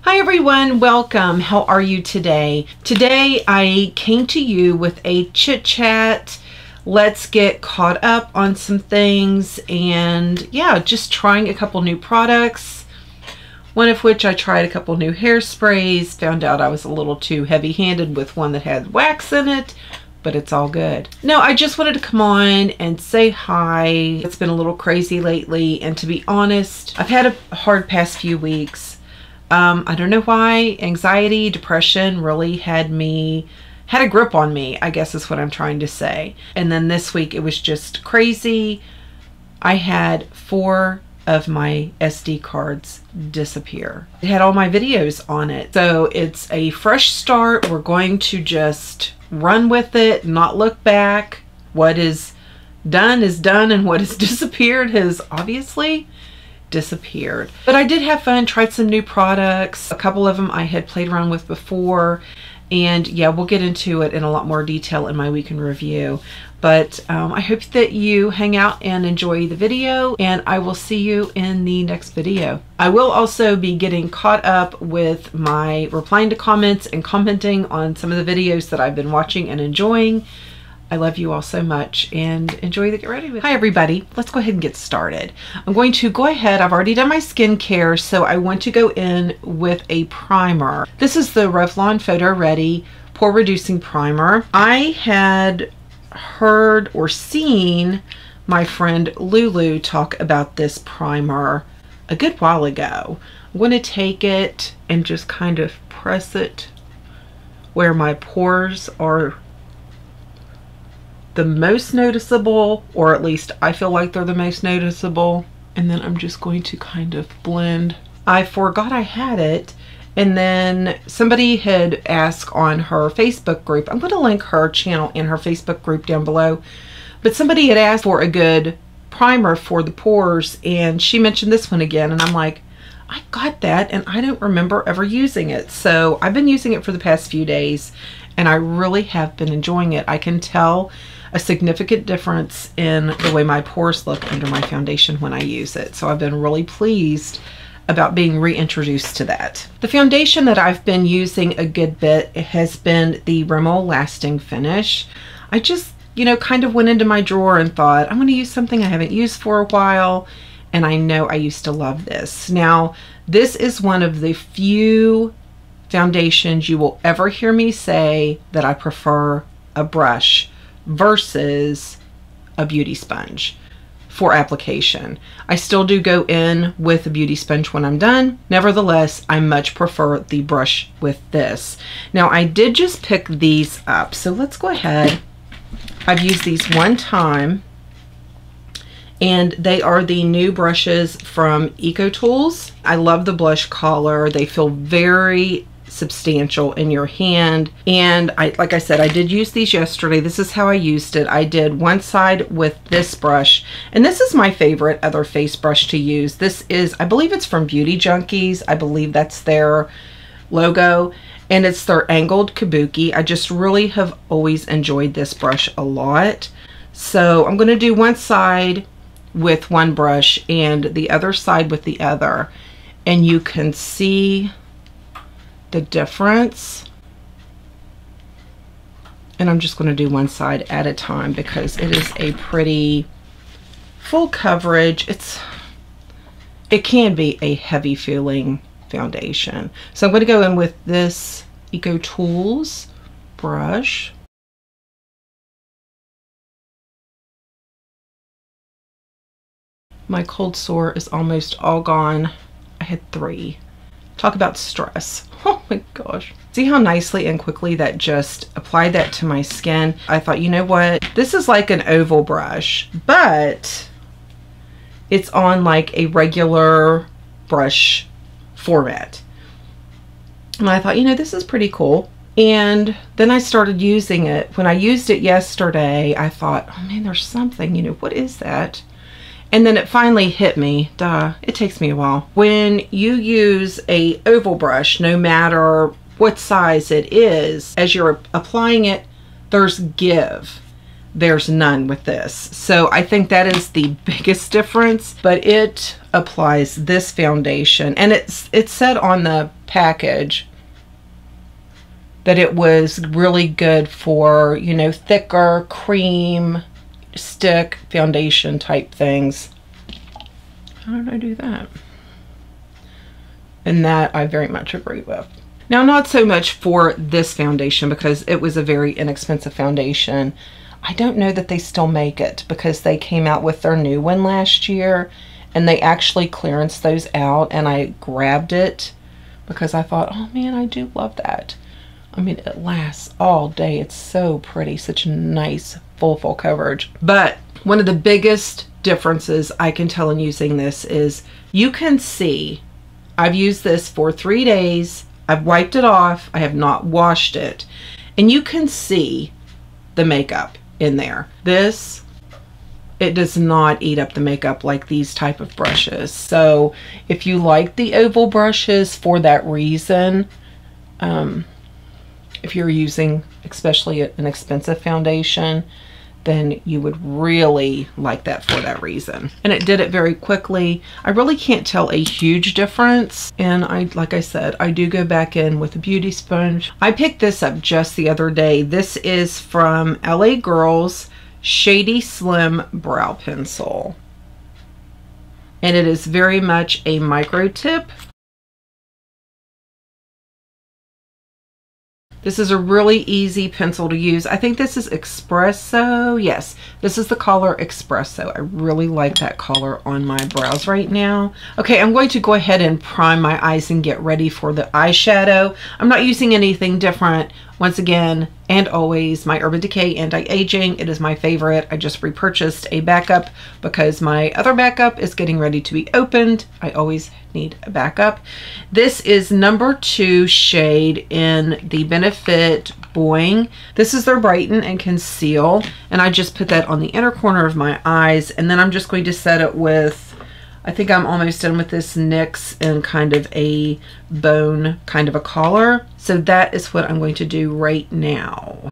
Hi everyone, welcome. How are you today? Today I came to you with a chit chat. Let's get caught up on some things and yeah, just trying a couple new products. One of which I tried a couple new hairsprays, found out I was a little too heavy-handed with one that had wax in it, but it's all good. No, I just wanted to come on and say hi. It's been a little crazy lately, and to be honest, I've had a hard past few weeks. I don't know why. Anxiety, depression really had a grip on me, I guess is what I'm trying to say. And then this week it was just crazy. I had 4 of my SD cards disappear. It had all my videos on it. So it's a fresh start. We're going to just run with it, not look back. What is done, and what has disappeared has obviously disappeared. But I did have fun, tried some new products. A couple of them I had played around with before, and yeah, we'll get into it in a lot more detail in my week in review. But I hope that you hang out and enjoy the video, and I will see you in the next video. I will also be getting caught up with my replying to comments and commenting on some of the videos that I've been watching and enjoying. I love you all so much and enjoy the Get Ready With. Hi everybody, let's go ahead and get started. I'm going to go ahead, I've already done my skincare, so I want to go in with a primer. This is the Revlon Photo Ready Pore Reducing Primer. I had heard or seen my friend Lulu talk about this primer a good while ago. I'm going to take it and just kind of press it where my pores are the most noticeable, or at least I feel like they're the most noticeable. And then I'm just going to kind of blend. I forgot I had it, and then somebody had asked on her Facebook group, I'm going to link her channel and her Facebook group down below, but somebody had asked for a good primer for the pores, and she mentioned this one again, and I'm like, I got that and I don't remember ever using it. So I've been using it for the past few days and I really have been enjoying it. I can tell a significant difference in the way my pores look under my foundation when I use it. So I've been really pleased about being reintroduced to that. The foundation that I've been using a good bit has been the Rimmel Lasting Finish. I just, kind of went into my drawer and thought, I'm going to use something I haven't used for a while. And I know I used to love this. Now, this is one of the few foundations you will ever hear me say that I prefer a brush versus a beauty sponge for application. I still do go in with a beauty sponge when I'm done. Nevertheless, I much prefer the brush with this. Now, I did just pick these up, so let's go ahead. I've used these one time, and they are the new brushes from EcoTools. I love the blush color. They feel very substantial in your hand, and like I said, I did use these yesterday. This is how I used it. I did one side with this brush, and this is my favorite other face brush to use. This is, I believe it's from Beauty Junkies. I believe that's their logo, and it's their angled kabuki. I just really have always enjoyed this brush a lot. So I'm going to do one side with one brush and the other side with the other, and you can see the difference. And I'm just going to do one side at a time because it is a pretty full coverage. It can be a heavy feeling foundation. So I'm going to go in with this EcoTools brush. My cold sore is almost all gone. I had 3. Talk about stress. Oh my gosh. See how nicely and quickly that just applied that to my skin? I thought, you know what? This is like an oval brush, but it's on like a regular brush format. And I thought, this is pretty cool. And then I started using it. When I used it yesterday, I thought, oh man, there's something, what is that? And then it finally hit me. Duh, it takes me a while. When you use a oval brush, no matter what size it is, as you're applying it, there's give. There's none with this. So I think that is the biggest difference, but it applies this foundation, and it said on the package that it was really good for, you know, thicker cream stick foundation type things. How did I do that? And that I very much agree with. Now, not so much for this foundation because it was a very inexpensive foundation. I don't know that they still make it because they came out with their new one last year and they actually clearanced those out, and I grabbed it because I thought, oh man, I do love that. I mean, it lasts all day. It's so pretty, such nice full coverage. But one of the biggest differences I can tell in using this is you can see I've used this for 3 days. I've wiped it off. I have not washed it. And you can see the makeup in there. This, it does not eat up the makeup like these type of brushes. So if you like the oval brushes for that reason, if you're using especially an expensive foundation, then you would really like that for that reason. And it did it very quickly. I really can't tell a huge difference. And like I said, I do go back in with a beauty sponge. I picked this up just the other day. This is from LA Girls Shady Slim Brow Pencil. And it is very much a micro tip. This is a really easy pencil to use. I think this is Espresso. Yes, this is the color Espresso. I really like that color on my brows right now. Okay, I'm going to go ahead and prime my eyes and get ready for the eyeshadow. I'm not using anything different. Once again, and always, my Urban Decay Anti-Aging. It is my favorite. I just repurchased a backup because my other backup is getting ready to be opened. I always need a backup. This is number 2 shade in the Benefit Boing. This is their Brighten and Conceal, and I just put that on the inner corner of my eyes, and then I'm just going to set it with, I think I'm almost done with this NYX in kind of a bone kind of a color. So that is what I'm going to do right now.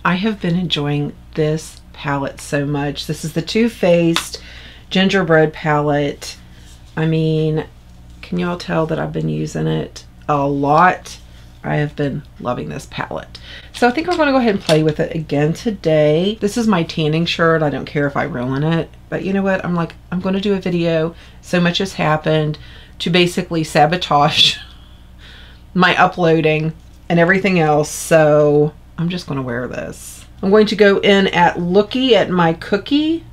I have been enjoying this palette so much. This is the Too Faced Gingerbread palette. I mean, can y'all tell that I've been using it a lot? I have been loving this palette. So I think I'm going to go ahead and play with it again today. This is my tanning shirt. I don't care if I ruin it. But you know what? I'm like, I'm going to do a video. So much has happened to basically sabotage my uploading and everything else. So I'm just going to wear this. I'm going to go in at Looky at my cookie.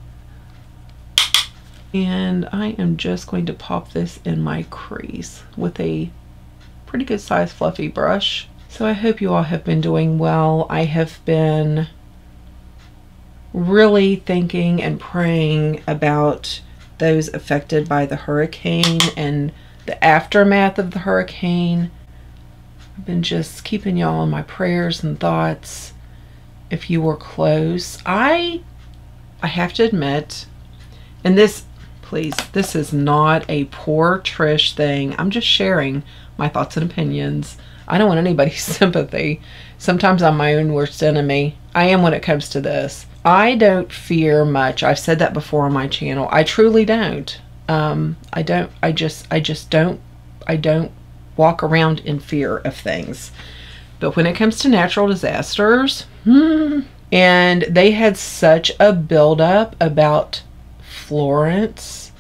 And I am just going to pop this in my crease with a pretty good size fluffy brush. So I hope you all have been doing well. I have been really thinking and praying about those affected by the hurricane and the aftermath of the hurricane. I've been just keeping y'all in my prayers and thoughts if you were close. I have to admit, and this, please, this is not a poor Trish thing. I'm just sharing my thoughts and opinions. I don't want anybody's sympathy. Sometimes I'm my own worst enemy. I am when it comes to this. I don't fear much. I've said that before on my channel. I truly don't. I don't walk around in fear of things. But when it comes to natural disasters, and they had such a buildup about Florence,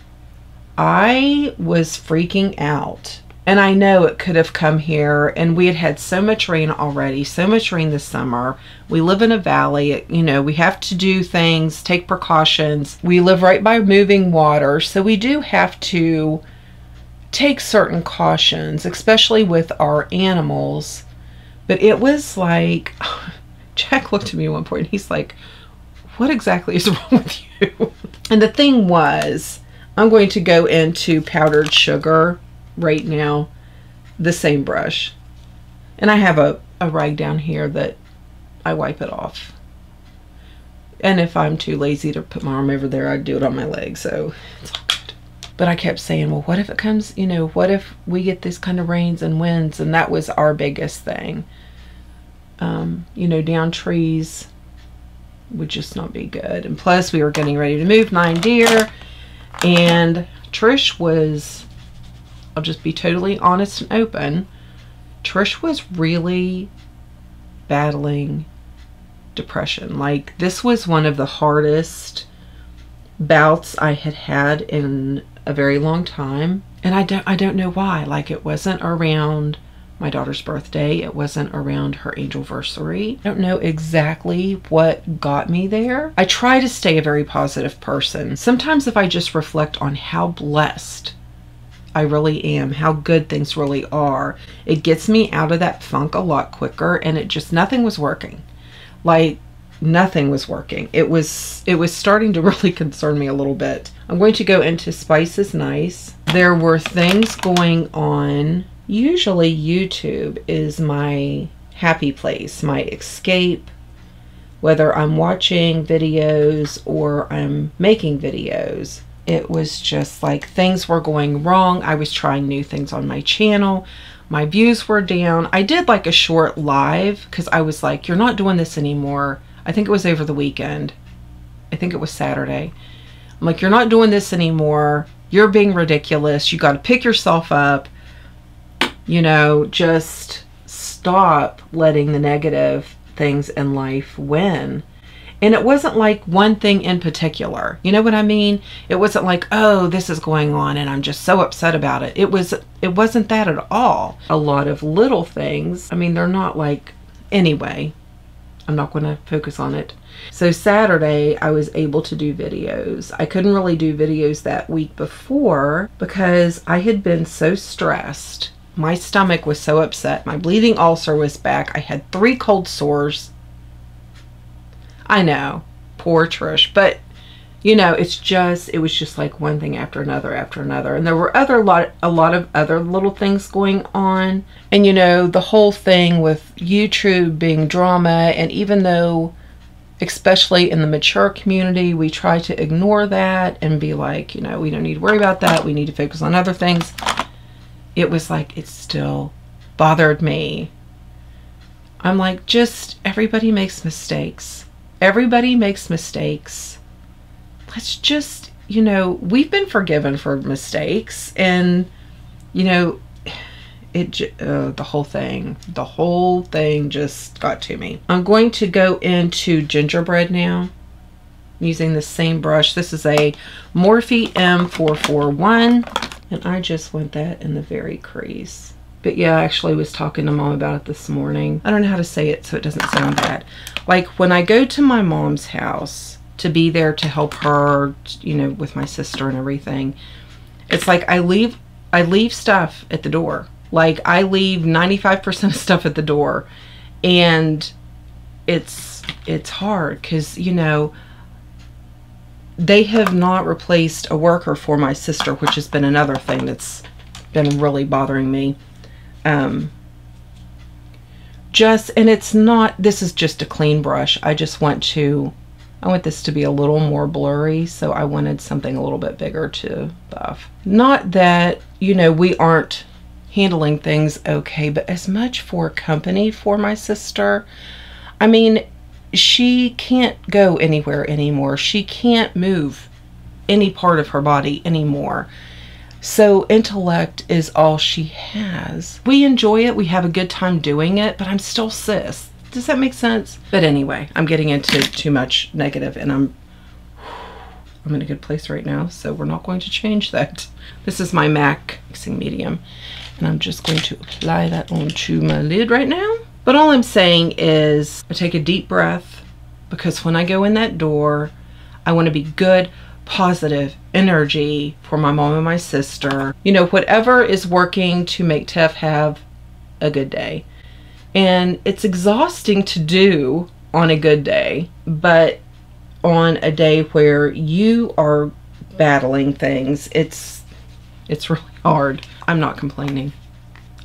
I was freaking out. And I know it could have come here, and we had had so much rain already, so much rain this summer. We live in a valley, you know, we have to do things, take precautions. We live right by moving water, so we do have to take certain cautions, especially with our animals. But it was like, Jack looked at me at one point and he's like, what exactly is wrong with you? And the thing was, I'm going to go into powdered sugar right now, the same brush. And I have a rag down here that I wipe it off. And if I'm too lazy to put my arm over there, I'd do it on my leg, so it's all good. But I kept saying, well, what if it comes, you know, what if we get this kind of rains and winds? And that was our biggest thing. you know, down trees would just not be good. And plus we were getting ready to move 9 deer, and Trish was, I'll just be totally honest and open, Trish was really battling depression. Like, this was one of the hardest bouts I had had in a very long time. And I don't know why. Like, it wasn't around my daughter's birthday. It wasn't around her angelversary. I don't know exactly what got me there. I try to stay a very positive person. Sometimes if I just reflect on how blessed I really am, how good things really are, it gets me out of that funk a lot quicker. And it just, nothing was working. Like, nothing was working. It was starting to really concern me a little bit. I'm going to go into Spice is Nice. There were things going on. Usually YouTube is my happy place, my escape, whether I'm watching videos or I'm making videos. It was just like things were going wrong. I was trying new things on my channel. My views were down. I did like a short live because I was like, you're not doing this anymore. I think it was over the weekend. I think it was Saturday. I'm like, you're not doing this anymore. You're being ridiculous. You got to pick yourself up. You know, just stop letting the negative things in life win. And it wasn't like one thing in particular. You know what I mean? It wasn't like, oh, this is going on and I'm just so upset about it. It wasn't that at all. A lot of little things. I mean, they're not like, anyway, I'm not going to focus on it. So Saturday, I was able to do videos. I couldn't really do videos that week before because I had been so stressed. My stomach was so upset. My bleeding ulcer was back. I had 3 cold sores. I know, poor Trish, but you know, it was just like one thing after another after another. And there were a lot of other little things going on. And you know, the whole thing with YouTube being drama, and even though, especially in the mature community, we try to ignore that and be like, you know, we don't need to worry about that. We need to focus on other things. It was like, it still bothered me. I'm like, just, everybody makes mistakes. Everybody makes mistakes. Let's just, you know, we've been forgiven for mistakes, and, you know, the whole thing just got to me. I'm going to go into gingerbread now, using the same brush. This is a Morphe M441, and I just want that in the very crease. But yeah, I actually was talking to Mom about it this morning. I don't know how to say it so it doesn't sound bad. Like, when I go to my mom's house to be there to help her, you know, with my sister and everything, it's like I leave stuff at the door. Like, I leave 95% of stuff at the door. And it's hard because, you know, they have not replaced a worker for my sister, which has been another thing that's been really bothering me. And it's not, this is just a clean brush. I want this to be a little more blurry, so I wanted something a little bit bigger to buff. Not that, you know, we aren't handling things okay, but as much for company for my sister. I mean, she can't go anywhere anymore. She can't move any part of her body anymore. So intellect is all she has. We enjoy it. We have a good time doing it, but I'm still sis. Does that make sense? But anyway, I'm getting into too much negative, and I'm in a good place right now, so we're not going to change that. This is my MAC mixing medium, and I'm just going to apply that onto my lid right now. But all I'm saying is I take a deep breath, because when I go in that door, I want to be good, positive energy for my mom and my sister. You know, whatever is working to make Tef have a good day. And it's exhausting to do on a good day, but on a day where you are battling things, it's really hard. I'm not complaining.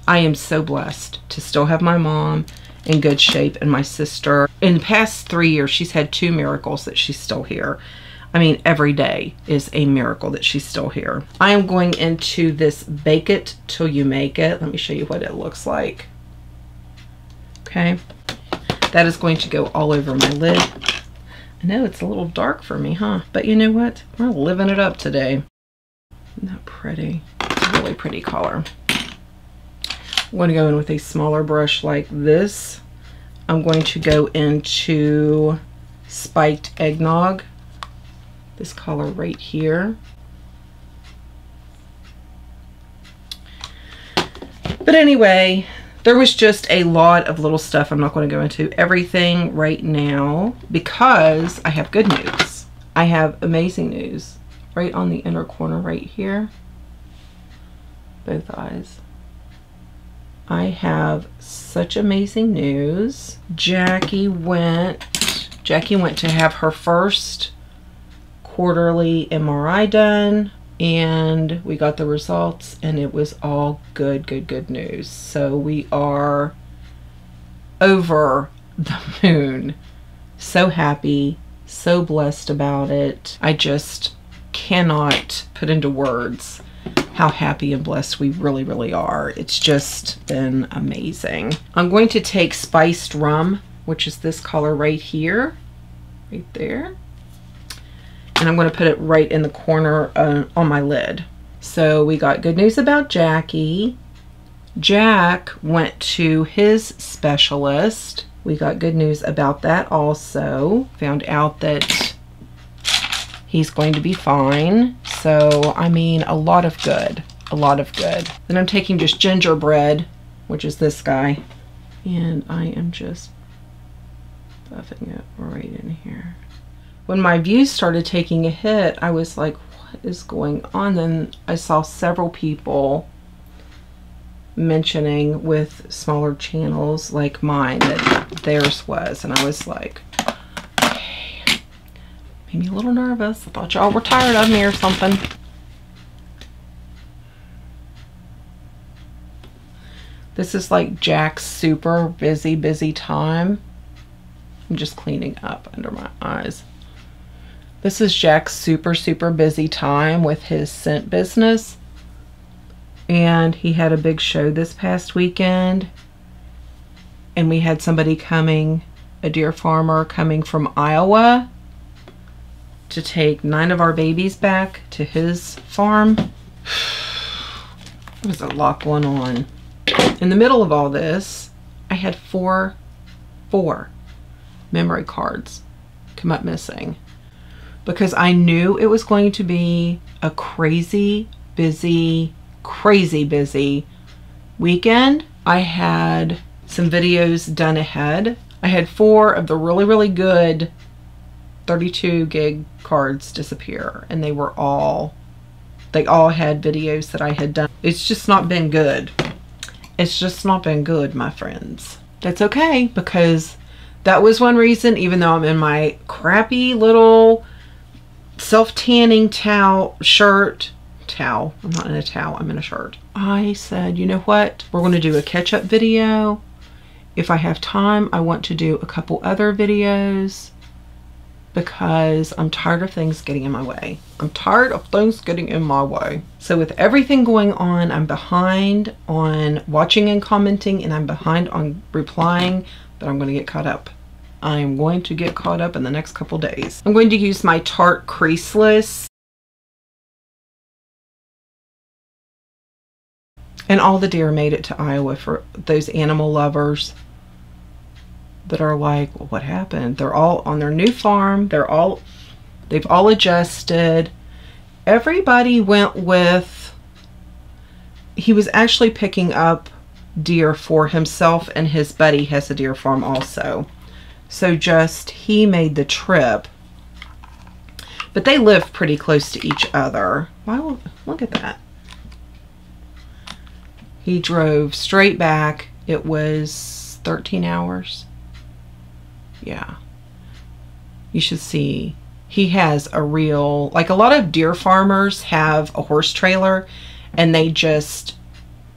I am so blessed to still have my mom in good shape, and my sister. In the past 3 years, she's had 2 miracles that she's still here. I mean, every day is a miracle that she's still here. I am going into this Bake It Till You Make It. Let me show you what it looks like. Okay. That is going to go all over my lid. I know it's a little dark for me, huh? But you know what? We're living it up today. Isn't that pretty? It's a really pretty color. I'm going to go in with a smaller brush like this. I'm going to go into Spiked Eggnog. This color right here. But anyway, there was just a lot of little stuff. I'm not going to go into everything right now because I have good news. I have amazing news right on the inner corner right here. Both eyes. I have such amazing news. Jackie went to have her first quarterly MRI done, and we got the results, and it was all good news. So we are over the moon. So happy, so blessed about it. I just cannot put into words how happy and blessed we really are. It's just been amazing. I'm going to take spiced rum, which is this color right here, right there. And I'm going to put it right in the corner on my lid. So we got good news about Jackie. Jack went to his specialist. We got good news about that also. Found out that he's going to be fine. So, I mean, a lot of good. A lot of good. Then I'm taking just gingerbread, which is this guy. And I am just buffing it right in here. When my views started taking a hit, I was like, what is going on? Then I saw several people mentioning with smaller channels like mine that theirs was. And I was like, okay. Made me a little nervous. I thought y'all were tired of me or something. This is like Jack's super busy time. I'm just cleaning up under my eyes. This is Jack's super busy time with his scent business. And he had a big show this past weekend. And we had somebody coming, a deer farmer coming from Iowa to take 9 of our babies back to his farm. There was a lot going on. In the middle of all this, I had four memory cards come up missing. Because I knew it was going to be a crazy busy weekend. I had some videos done ahead. I had 4 of the really good 32 gig cards disappear, and they all had videos that I had done. It's just not been good. It's just not been good, my friends. That's okay, because that was one reason, even though I'm in my crappy little self-tanning shirt. I'm not in a towel, I'm in a shirt. I said, you know what? We're going to do a catch-up video. If I have time, I want to do a couple other videos because I'm tired of things getting in my way. I'm tired of things getting in my way. So with everything going on, I'm behind on watching and commenting, and I'm behind on replying, but I'm going to get caught up. I'm going to get caught up in the next couple days. I'm going to use my Tarte Creaseless. And all the deer made it to Iowa. For those animal lovers that are like, well, what happened? They're all on their new farm. They've all adjusted. Everybody went with, he was actually picking up deer for himself, and his buddy has a deer farm also. So just, he made the trip. But they live pretty close to each other. Wow, look at that. He drove straight back. It was 13 hours. Yeah. You should see. He has a real, like a lot of deer farmers have a horse trailer and they just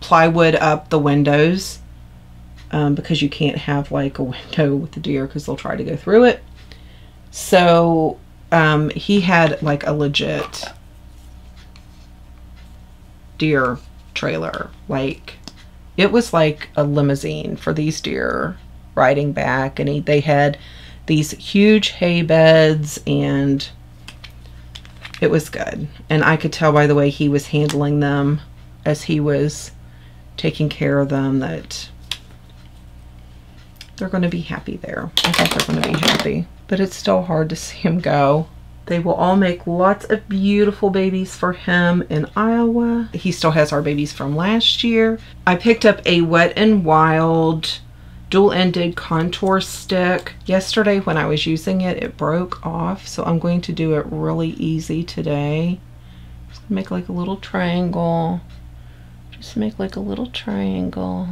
plywood up the windows. Because you can't have like a window with the deer because they'll try to go through it. So he had like a legit deer trailer. Like, it was like a limousine for these deer. riding back, and they had these huge hay beds, and it was good. And I could tell by the way he was handling them as he was taking care of them that they're going to be happy there. I think they're going to be happy, but it's still hard to see him go. They will all make lots of beautiful babies for him in Iowa. He still has our babies from last year. I picked up a Wet n Wild dual-ended contour stick. Yesterday when I was using it, it broke off, so I'm going to do it really easy today. Just make like a little triangle. Just make like a little triangle.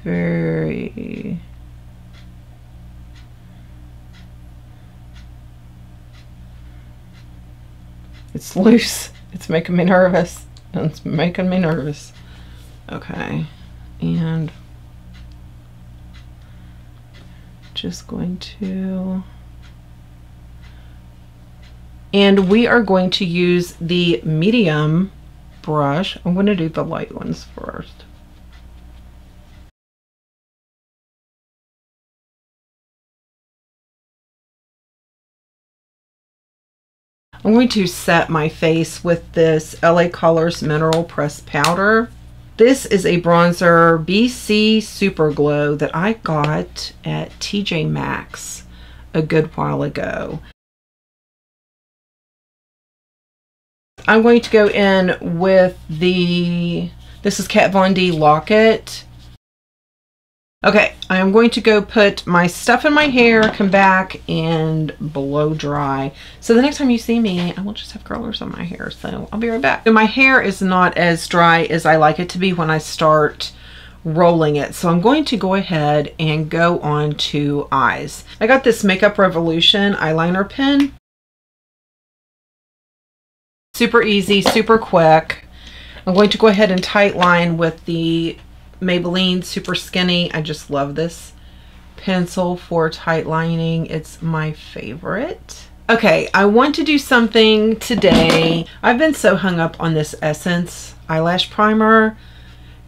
Very... It's loose. It's making me nervous. It's making me nervous. Okay. And just going to... And we are going to use the medium brush. I'm going to do the light ones first. I'm going to set my face with this LA Colors Mineral Pressed Powder. This is a bronzer BC Super Glow that I got at TJ Maxx a good while ago. I'm going to go in with this is Kat Von D Locket. Okay, I am going to go put my stuff in my hair, come back, and blow dry. So the next time you see me, I will just have curlers on my hair. So I'll be right back. And my hair is not as dry as I like it to be when I start rolling it. So I'm going to go ahead and go on to eyes. I got this Makeup Revolution eyeliner pen. Super easy, super quick. I'm going to go ahead and tight line with the Maybelline Super Skinny. I just love this pencil for tight lining. It's my favorite. Okay, I want to do something today. I've been so hung up on this Essence eyelash primer.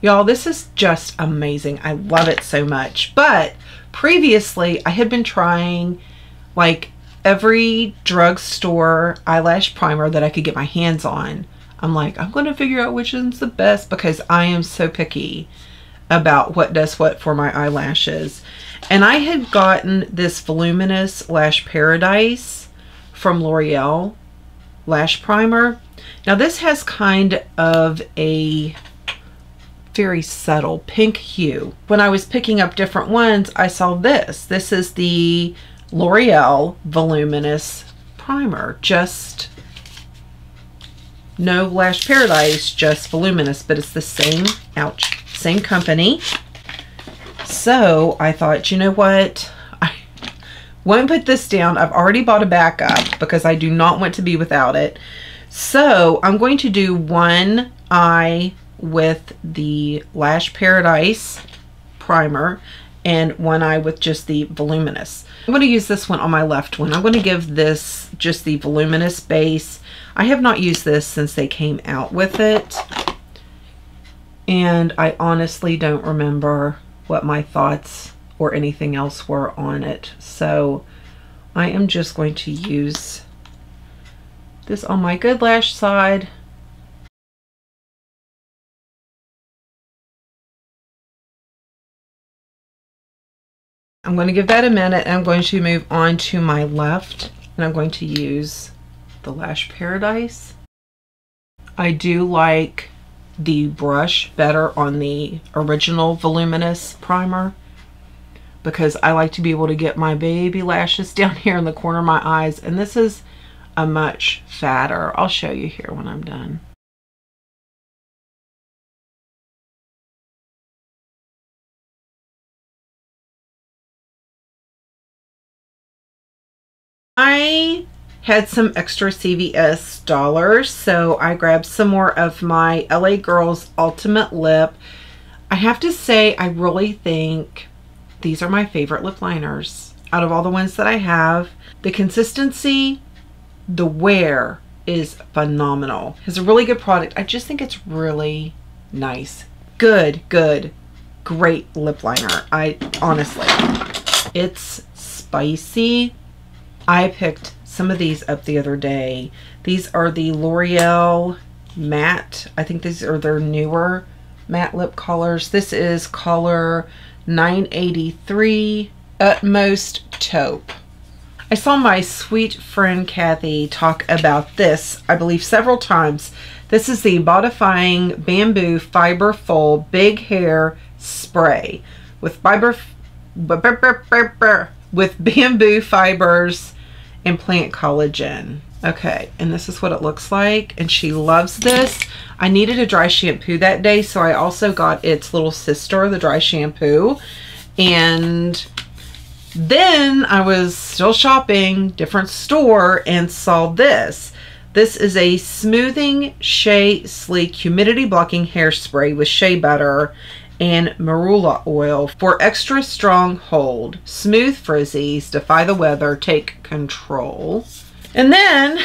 Y'all, this is just amazing. I love it so much. But previously, I had been trying like every drugstore eyelash primer that I could get my hands on. I'm like, I'm going to figure out which one's the best because I am so picky about what does what for my eyelashes. And I had gotten this Voluminous Lash Paradise from L'Oreal lash primer. Now this has kind of a very subtle pink hue. When I was picking up different ones, I saw this. This is the L'Oreal Voluminous Primer. Just no Lash Paradise, just Voluminous, but it's the same, ouch, same company. So I thought, you know what? I won't put this down. I've already bought a backup because I do not want to be without it. So I'm going to do one eye with the Lash Paradise primer and one eye with just the Voluminous. I'm going to use this one on my left one. I'm going to give this just the Voluminous base. I have not used this since they came out with it. And I honestly don't remember what my thoughts or anything else were on it. So I am just going to use this on my good lash side. I'm going to give that a minute and I'm going to move on to my left and I'm going to use the Lash Paradise. I do like the brush better on the original Voluminous primer because I like to be able to get my baby lashes down here in the corner of my eyes, and this is a much fatter. I'll show you here when I'm done. I had some extra CVS dollars, so I grabbed some more of my LA Girls Ultimate Lip. I have to say, I really think these are my favorite lip liners out of all the ones that I have. The consistency, the wear is phenomenal. It's a really good product. I just think it's really nice. Good great lip liner. Honestly, it's spicy. I picked some of these up the other day. These are the L'Oreal matte. I think these are their newer matte lip colors. This is color 983 Utmost Taupe. I saw my sweet friend Kathy talk about this, I believe, several times. This is the Bodifying Bamboo Fiber Full Big Hair Spray with bamboo fibers and plant collagen. Okay, and this is what it looks like, and she loves this. I needed a dry shampoo that day, so I also got its little sister, the dry shampoo. And then I was still shopping, different store, and saw this. This is a Smoothing Shea Sleek Humidity Blocking Hairspray with shea butter and marula oil for extra strong hold. Smooth frizzies, defy the weather, take control. And then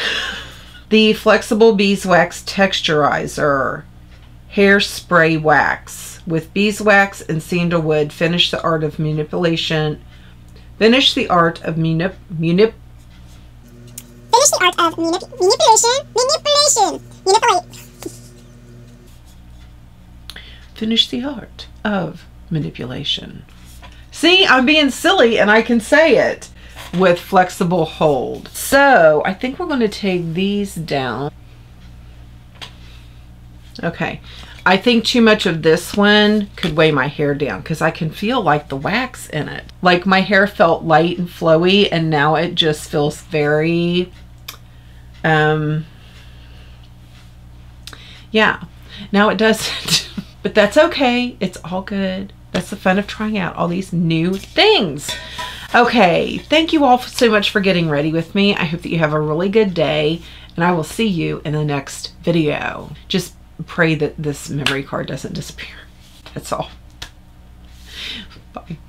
the Flexible Beeswax Texturizer Hairspray Wax with beeswax and sandalwood. Finish the art of manipulation. Finish the art of manipulation. Finish the art of manipulation. See, I'm being silly and I can say it. With flexible hold. So I think we're going to take these down. Okay, I think too much of this one could weigh my hair down because I can feel like the wax in it. Like my hair felt light and flowy, and now it just feels very yeah, now it doesn't. But that's okay, it's all good. That's the fun of trying out all these new things. Okay, thank you all so much for getting ready with me. I hope that you have a really good day, and I will see you in the next video. Just pray that this memory card doesn't disappear. That's all. Bye.